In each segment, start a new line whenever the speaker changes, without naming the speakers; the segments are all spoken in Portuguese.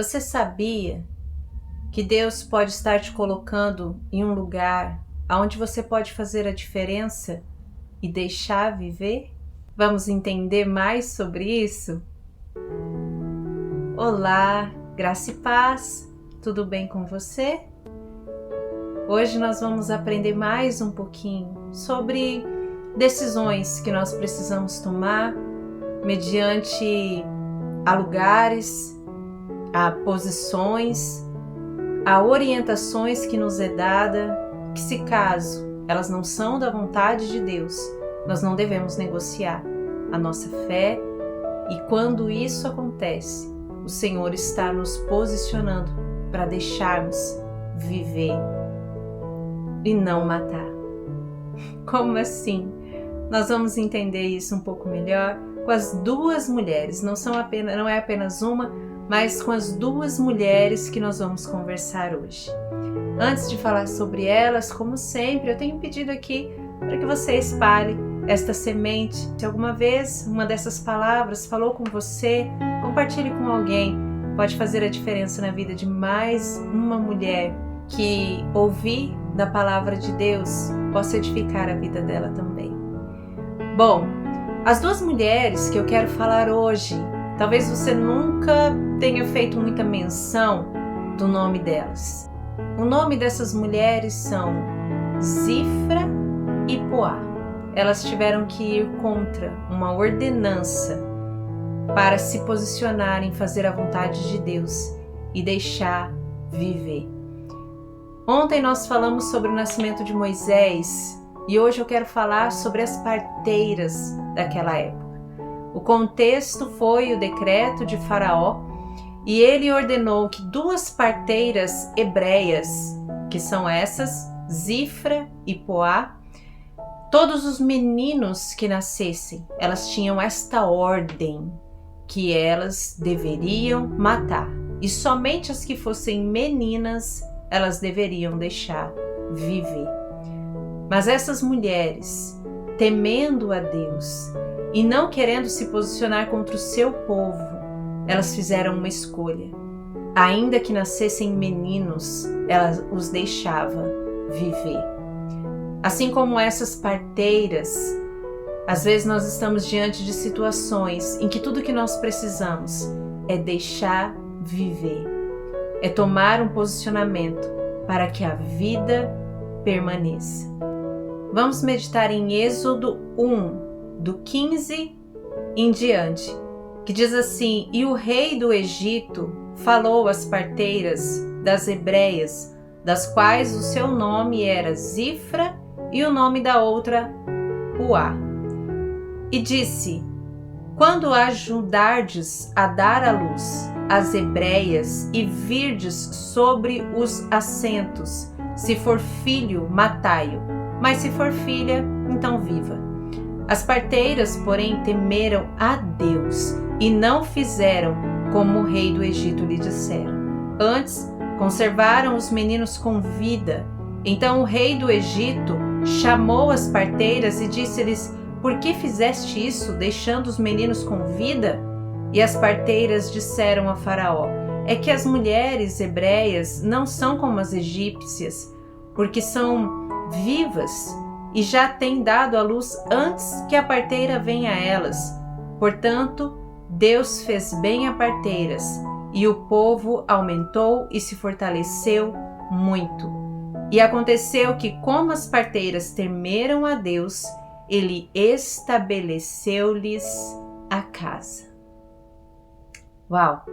Você sabia que Deus pode estar te colocando em um lugar onde você pode fazer a diferença e deixar viver? Vamos entender mais sobre isso? Olá, graça e paz, tudo bem com você? Hoje nós vamos aprender mais um pouquinho sobre decisões que nós precisamos tomar mediante a lugares, a posições, a orientações que nos é dada, que se caso elas não são da vontade de Deus, nós não devemos negociar a nossa fé, e quando isso acontece, o Senhor está nos posicionando para deixarmos viver e não matar. Como assim? Nós vamos entender isso um pouco melhor com as duas mulheres, não é apenas uma, mas com as duas mulheres que nós vamos conversar hoje. Antes de falar sobre elas, como sempre, eu tenho pedido aqui para que você espalhe esta semente. Se alguma vez uma dessas palavras falou com você, compartilhe com alguém. Pode fazer a diferença na vida de mais uma mulher que ouvir da palavra de Deus possa edificar a vida dela também. Bom, as duas mulheres que eu quero falar hoje, talvez você nunca tenha feito muita menção do nome delas. O nome dessas mulheres são Zifra e Poá. Elas tiveram que ir contra uma ordenança para se posicionar em fazer a vontade de Deus e deixar viver. Ontem nós falamos sobre o nascimento de Moisés e hoje eu quero falar sobre as parteiras daquela época. O contexto foi o decreto de Faraó e ele ordenou que duas parteiras hebreias, que são essas, Zifra e Poá, todos os meninos que nascessem, elas tinham esta ordem que elas deveriam matar. E somente as que fossem meninas, elas deveriam deixar viver. Mas essas mulheres, temendo a Deus e não querendo se posicionar contra o seu povo, elas fizeram uma escolha. Ainda que nascessem meninos, ela os deixava viver. Assim como essas parteiras, às vezes nós estamos diante de situações em que tudo que nós precisamos é deixar viver, é tomar um posicionamento para que a vida permaneça. Vamos meditar em Êxodo 1, do 15 em diante, que diz assim: E o rei do Egito falou às parteiras das hebreias, das quais o seu nome era Zifra e o nome da outra Poá. E disse: Quando ajudardes a dar à luz as hebreias e virdes sobre os assentos, se for filho, matai-o, mas se for filha, então viva. As parteiras, porém, temeram a Deus e não fizeram como o rei do Egito lhe dissera. Antes, conservaram os meninos com vida. Então o rei do Egito chamou as parteiras e disse-lhes: Por que fizeste isso, deixando os meninos com vida? E as parteiras disseram a Faraó: É que as mulheres hebreias não são como as egípcias, porque são vivas e já têm dado à luz antes que a parteira venha a elas. Portanto, Deus fez bem a parteiras, e o povo aumentou e se fortaleceu muito. E aconteceu que, como as parteiras temeram a Deus, ele estabeleceu-lhes a casa. Uau!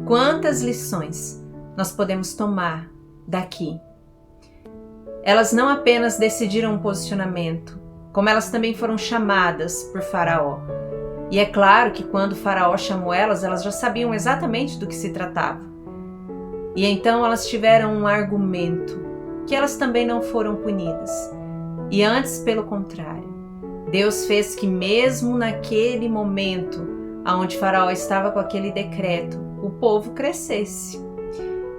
Quantas lições nós podemos tomar daqui? Elas não apenas decidiram um posicionamento, como elas também foram chamadas por Faraó. E é claro que quando Faraó chamou elas já sabiam exatamente do que se tratava. E então elas tiveram um argumento, que elas também não foram punidas. E antes, pelo contrário, Deus fez que mesmo naquele momento, onde Faraó estava com aquele decreto, o povo crescesse.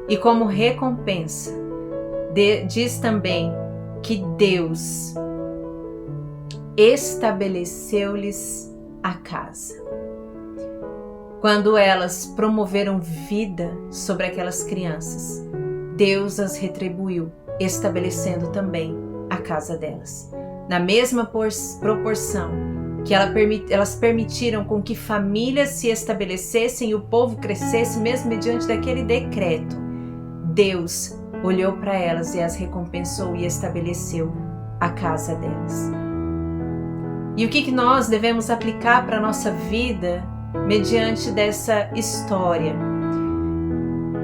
E como recompensa, diz também que Deus estabeleceu-lhes a casa. quando elas promoveram vida sobre aquelas crianças, Deus as retribuiu, estabelecendo também a casa delas. Na mesma proporção que elas permitiram com que famílias se estabelecessem e o povo crescesse, mesmo mediante daquele decreto, Deus olhou para elas e as recompensou e estabeleceu a casa delas. E o que nós devemos aplicar para a nossa vida mediante dessa história?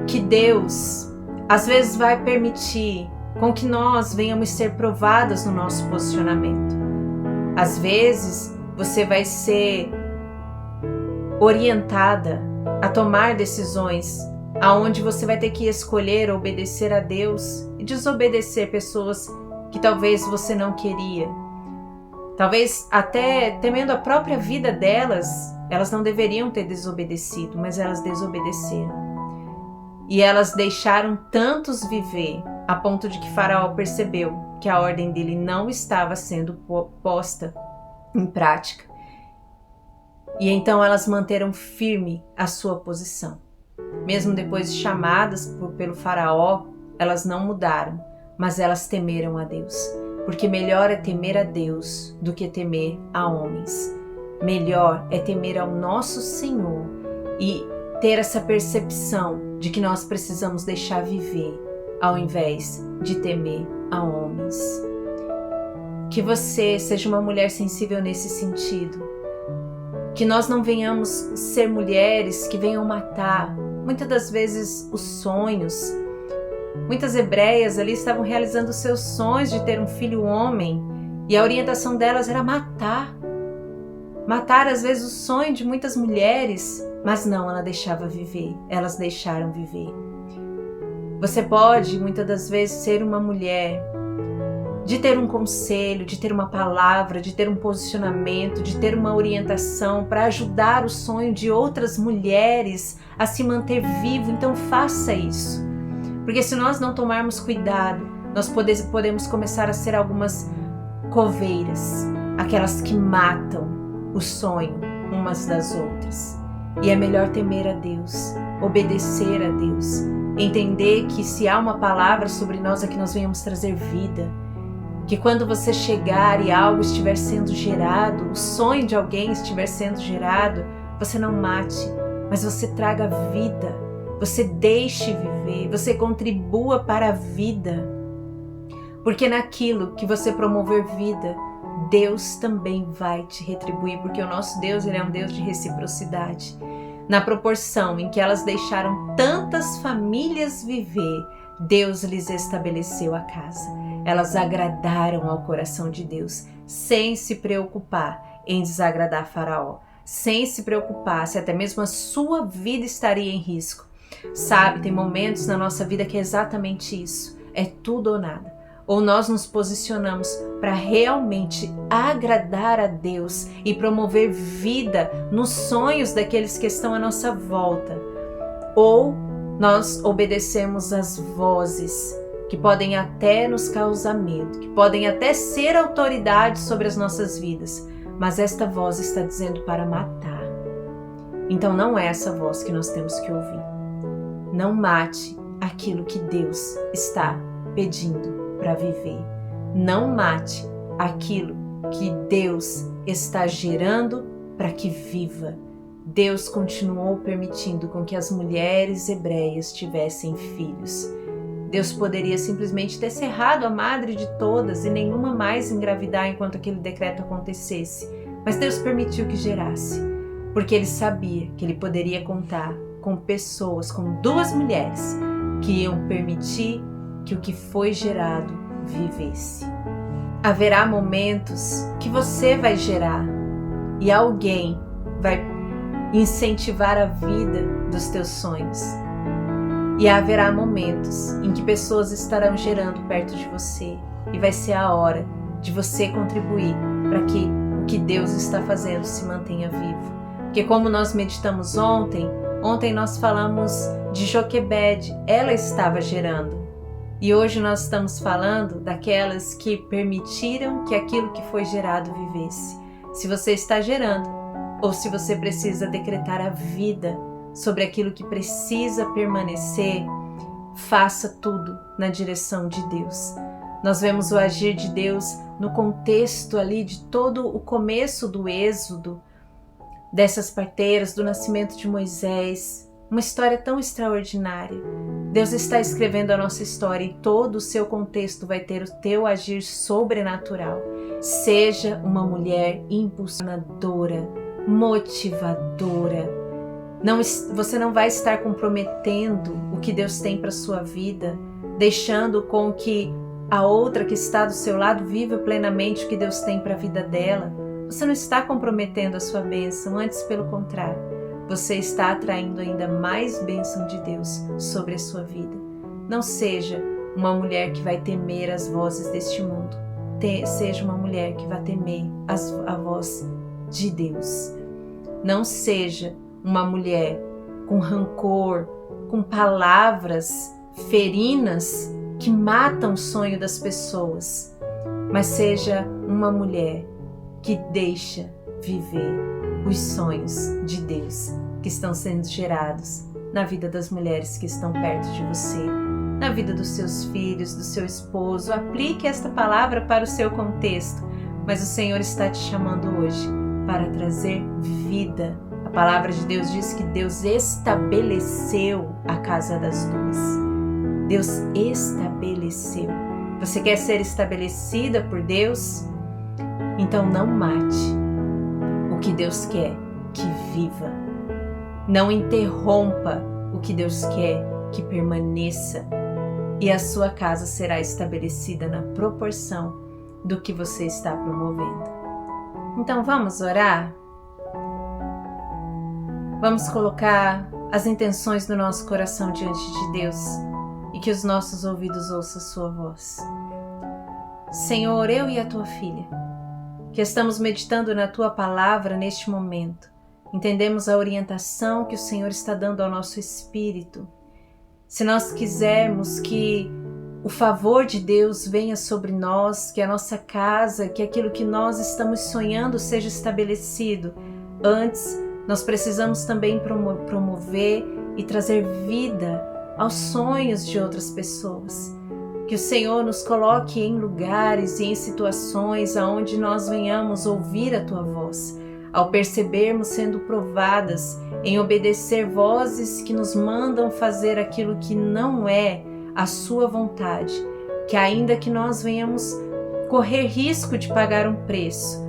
Que Deus às vezes vai permitir com que nós venhamos ser provadas no nosso posicionamento. Às vezes você vai ser orientada a tomar decisões aonde você vai ter que escolher obedecer a Deus e desobedecer pessoas que talvez você não queria. Talvez até temendo a própria vida delas, elas não deveriam ter desobedecido, mas elas desobedeceram. E elas deixaram tantos viver, a ponto de que Faraó percebeu que a ordem dele não estava sendo posta em prática. E então elas manteram firme a sua posição. Mesmo depois de chamadas pelo Faraó, elas não mudaram, mas elas temeram a Deus. Porque melhor é temer a Deus do que temer a homens. Melhor é temer ao nosso Senhor e ter essa percepção de que nós precisamos deixar viver, ao invés de temer a homens. Que você seja uma mulher sensível nesse sentido. Que nós não venhamos ser mulheres que venham matar, muitas das vezes, os sonhos. Muitas hebreias ali estavam realizando seus sonhos de ter um filho homem e a orientação delas era matar. Matar às vezes o sonho de muitas mulheres, mas não, ela deixava viver, elas deixaram viver. Você pode muitas das vezes ser uma mulher de ter um conselho, de ter uma palavra, de ter um posicionamento, de ter uma orientação para ajudar o sonho de outras mulheres a se manter vivo, então faça isso. Porque se nós não tomarmos cuidado, nós podemos começar a ser algumas coveiras, aquelas que matam o sonho umas das outras. E é melhor temer a Deus, obedecer a Deus, entender que se há uma palavra sobre nós é que nós venhamos trazer vida. Que quando você chegar e algo estiver sendo gerado, o sonho de alguém estiver sendo gerado, você não mate, mas você traga vida, você deixe viver, você contribua para a vida. Porque naquilo que você promover vida, Deus também vai te retribuir, porque o nosso Deus, ele é um Deus de reciprocidade. Na proporção em que elas deixaram tantas famílias viver, Deus lhes estabeleceu a casa. Elas agradaram ao coração de Deus, sem se preocupar em desagradar Faraó, sem se preocupar se até mesmo a sua vida estaria em risco. Sabe, tem momentos na nossa vida que é exatamente isso, é tudo ou nada. Ou nós nos posicionamos para realmente agradar a Deus e promover vida nos sonhos daqueles que estão à nossa volta. Ou nós obedecemos às vozes que podem até nos causar medo, que podem até ser autoridade sobre as nossas vidas, mas esta voz está dizendo para matar. Então não é essa voz que nós temos que ouvir. Não mate aquilo que Deus está pedindo para viver. Não mate aquilo que Deus está gerando para que viva. Deus continuou permitindo com que as mulheres hebreias tivessem filhos. Deus poderia simplesmente ter cerrado a madre de todas e nenhuma mais engravidar enquanto aquele decreto acontecesse. Mas Deus permitiu que gerasse, porque Ele sabia que Ele poderia contar com pessoas, com duas mulheres, que iam permitir que o que foi gerado vivesse. Haverá momentos que você vai gerar e alguém vai incentivar a vida dos teus sonhos. E haverá momentos em que pessoas estarão gerando perto de você e vai ser a hora de você contribuir para que o que Deus está fazendo se mantenha vivo. Porque como nós meditamos ontem nós falamos de Joquebede, ela estava gerando. E hoje nós estamos falando daquelas que permitiram que aquilo que foi gerado vivesse. Se você está gerando, ou se você precisa decretar a vida sobre aquilo que precisa permanecer, faça tudo na direção de Deus. Nós vemos o agir de Deus no contexto ali de todo o começo do êxodo, dessas parteiras, do nascimento de Moisés, uma história tão extraordinária. Deus está escrevendo a nossa história e todo o seu contexto vai ter o teu agir sobrenatural. Seja uma mulher impulsionadora, motivadora. Você não vai estar comprometendo o que Deus tem para sua vida, deixando com que a outra que está do seu lado viva plenamente o que Deus tem para a vida dela. Você não está comprometendo a sua bênção, antes pelo contrário, você está atraindo ainda mais bênção de Deus sobre a sua vida. Não seja uma mulher que vai temer as vozes deste mundo. Seja uma mulher que vai temer a voz de Deus. Não seja uma mulher com rancor, com palavras ferinas que matam o sonho das pessoas, mas seja uma mulher que deixa viver os sonhos de Deus que estão sendo gerados na vida das mulheres que estão perto de você, na vida dos seus filhos, do seu esposo. Aplique esta palavra para o seu contexto, mas o Senhor está te chamando hoje para trazer vida. A palavra de Deus diz que Deus estabeleceu a casa das duas. Deus estabeleceu. Você quer ser estabelecida por Deus? Então não mate o que Deus quer que viva. Não interrompa o que Deus quer que permaneça. E a sua casa será estabelecida na proporção do que você está promovendo. Então vamos orar? Vamos colocar as intenções do nosso coração diante de Deus e que os nossos ouvidos ouçam a sua voz. Senhor, eu e a tua filha, que estamos meditando na tua palavra neste momento, entendemos a orientação que o Senhor está dando ao nosso espírito. Se nós quisermos que o favor de Deus venha sobre nós, que a nossa casa, que aquilo que nós estamos sonhando seja estabelecido, antes nós precisamos também promover e trazer vida aos sonhos de outras pessoas. Que o Senhor nos coloque em lugares e em situações aonde nós venhamos ouvir a tua voz, ao percebermos sendo provadas em obedecer vozes que nos mandam fazer aquilo que não é a sua vontade, que ainda que nós venhamos correr risco de pagar um preço,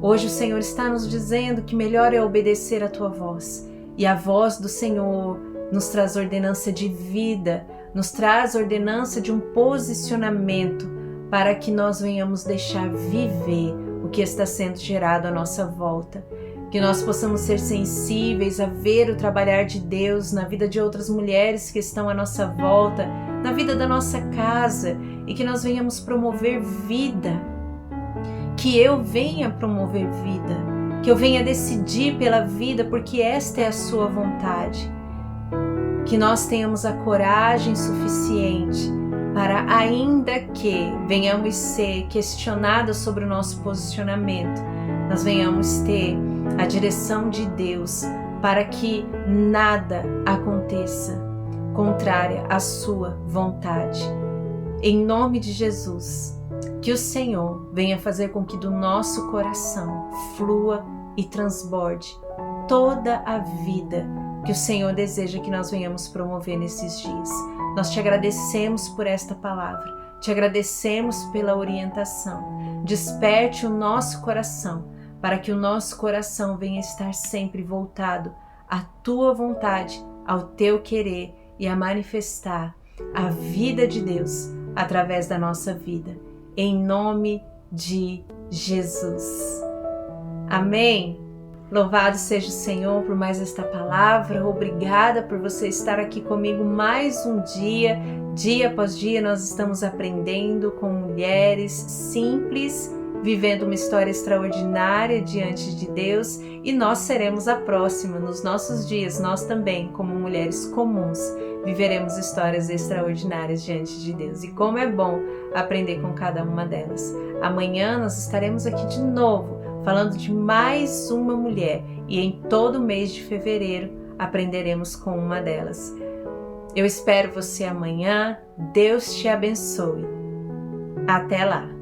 hoje o Senhor está nos dizendo que melhor é obedecer a tua voz. E a voz do Senhor nos traz ordenança de vida, nos traz ordenança de um posicionamento para que nós venhamos deixar viver o que está sendo gerado à nossa volta. Que nós possamos ser sensíveis a ver o trabalhar de Deus na vida de outras mulheres que estão à nossa volta, na vida da nossa casa, e que nós venhamos promover vida. Que eu venha promover vida, que eu venha decidir pela vida, porque esta é a sua vontade. Que nós tenhamos a coragem suficiente para, ainda que venhamos ser questionadas sobre o nosso posicionamento, nós venhamos ter a direção de Deus para que nada aconteça contrária à sua vontade. Em nome de Jesus, que o Senhor venha fazer com que do nosso coração flua e transborde toda a vida que o Senhor deseja que nós venhamos promover nesses dias. Nós te agradecemos por esta palavra, te agradecemos pela orientação. Desperte o nosso coração, para que o nosso coração venha estar sempre voltado à tua vontade, ao teu querer e a manifestar a vida de Deus através da nossa vida. Em nome de Jesus. Amém? Louvado seja o Senhor por mais esta palavra. Obrigada por você estar aqui comigo mais um dia. Dia após dia nós estamos aprendendo com mulheres simples, vivendo uma história extraordinária diante de Deus, e nós seremos a próxima. Nos nossos dias, nós também, como mulheres comuns, viveremos histórias extraordinárias diante de Deus. E como é bom aprender com cada uma delas. Amanhã nós estaremos aqui de novo, falando de mais uma mulher, e em todo mês de fevereiro aprenderemos com uma delas. Eu espero você amanhã. Deus te abençoe. Até lá!